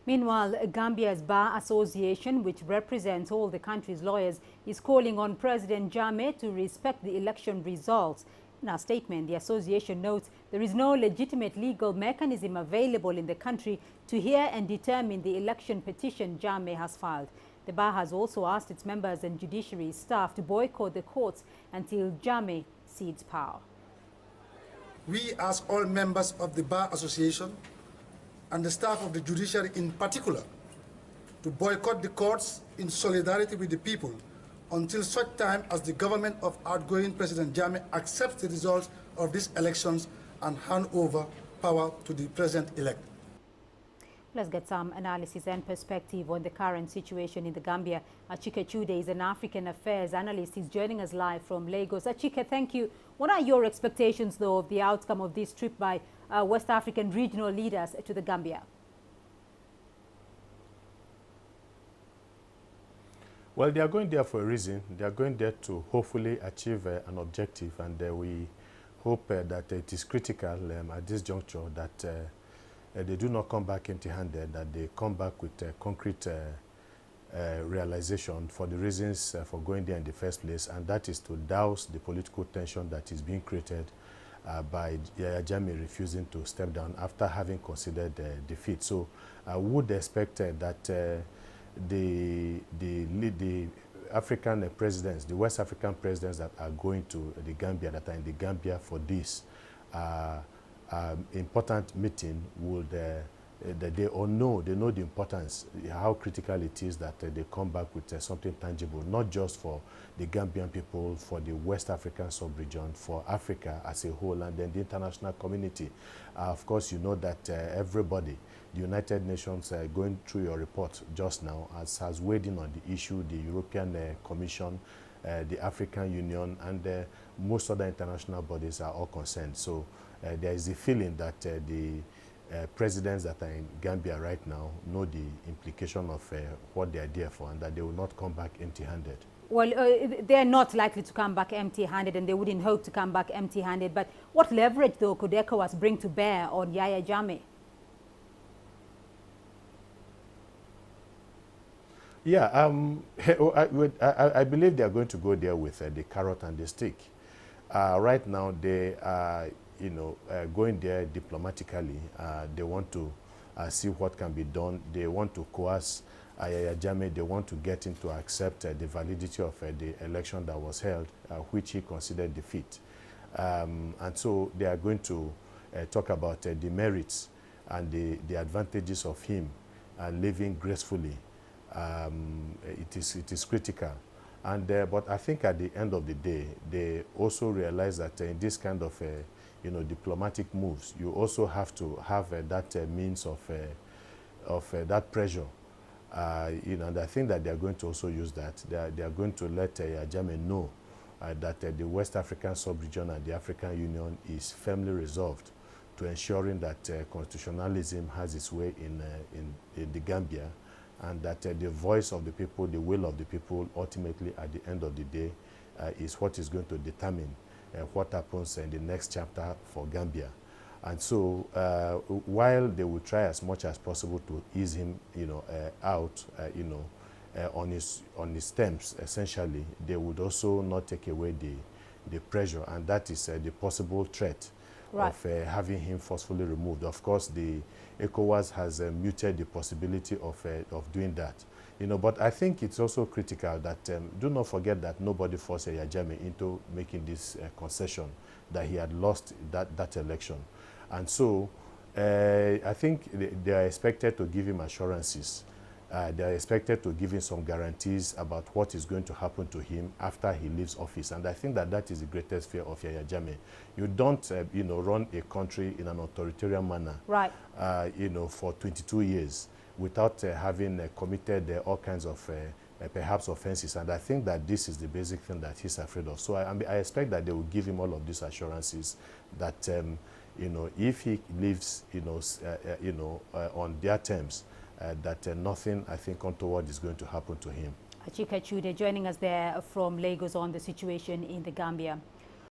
Meanwhile, Gambia's Bar Association, which represents all the country's lawyers, is calling on President Jammeh to respect the election results. In a statement, the association notes there is no legitimate legal mechanism available in the country to hear and determine the election petition Jammeh has filed. The bar has also asked its members and judiciary staff to boycott the courts until Jammeh cedes power. We ask all members of the Bar Association and the staff of the judiciary in particular to boycott the courts in solidarity with the people until such time as the government of outgoing President Jammeh accepts the results of these elections and hand over power to the president-elect. Let's get some analysis and perspective on the current situation in the Gambia. Achike Chude is an African affairs analyst. He's joining us live from Lagos. Achike, thank you. What are your expectations, though, of the outcome of this trip by West African regional leaders to the Gambia? Well, they are going there for a reason. They are going there to hopefully achieve an objective, and we hope that it is critical at this juncture that they do not come back empty-handed, that they come back with concrete realization for the reasons for going there in the first place, and that is to douse the political tension that is being created by Jammeh refusing to step down after having considered defeat. So I would expect that the African presidents, the West African presidents that are going to the Gambia, that are in the Gambia for this important meeting, would that they know the importance, how critical it is that they come back with something tangible, not just for the Gambian people, for the West African sub-region, for Africa as a whole, and then the international community. Of course, you know that everybody, the United Nations, going through your report just now, has weighed in on the issue, the European Commission, the African Union, and most other international bodies are all concerned. So there is a feeling that the presidents that are in Gambia right now know the implication of what they are there for, and that they will not come back empty-handed. Well, they're not likely to come back empty-handed, and they wouldn't hope to come back empty-handed. But what leverage, though, could ECOWAS bring to bear on Yahya Jammeh? Yeah, I believe they are going to go there with the carrot and the stick. Right now, they are going there diplomatically. They want to see what can be done. They want to coerce Yahya Jammeh. They want to get him to accept the validity of the election that was held, which he considered defeat. And so they are going to talk about the merits and the advantages of him living gracefully. It is critical. And but I think at the end of the day, they also realize that in this kind of diplomatic moves, you also have to have that means of that pressure. And I think that they are going to also use that. They are going to let Jammeh know that the West African sub-region and the African Union is firmly resolved to ensuring that constitutionalism has its way in the Gambia, and that the voice of the people, the will of the people, ultimately at the end of the day, is what is going to determine what happens in the next chapter for Gambia. And so while they will try as much as possible to ease him out on his terms, essentially, they would also not take away the pressure, and that is the possible threat of having him forcefully removed. Of course, the ECOWAS has muted the possibility of doing that. But I think it's also critical that do not forget that nobody forced Yahya Jammeh into making this concession, that he had lost that election. And so I think they are expected to give him assurances. They are expected to give him some guarantees about what is going to happen to him after he leaves office. And I think that is the greatest fear of Yahya Jammeh. You don't, run a country in an authoritarian manner, right? For 22 years without having committed all kinds of perhaps offenses. And I think that this is the basic thing that he's afraid of. So I expect that they will give him all of these assurances that, if he lives, on their terms, that nothing, I think, untoward is going to happen to him. Achike Chude joining us there from Lagos on the situation in the Gambia.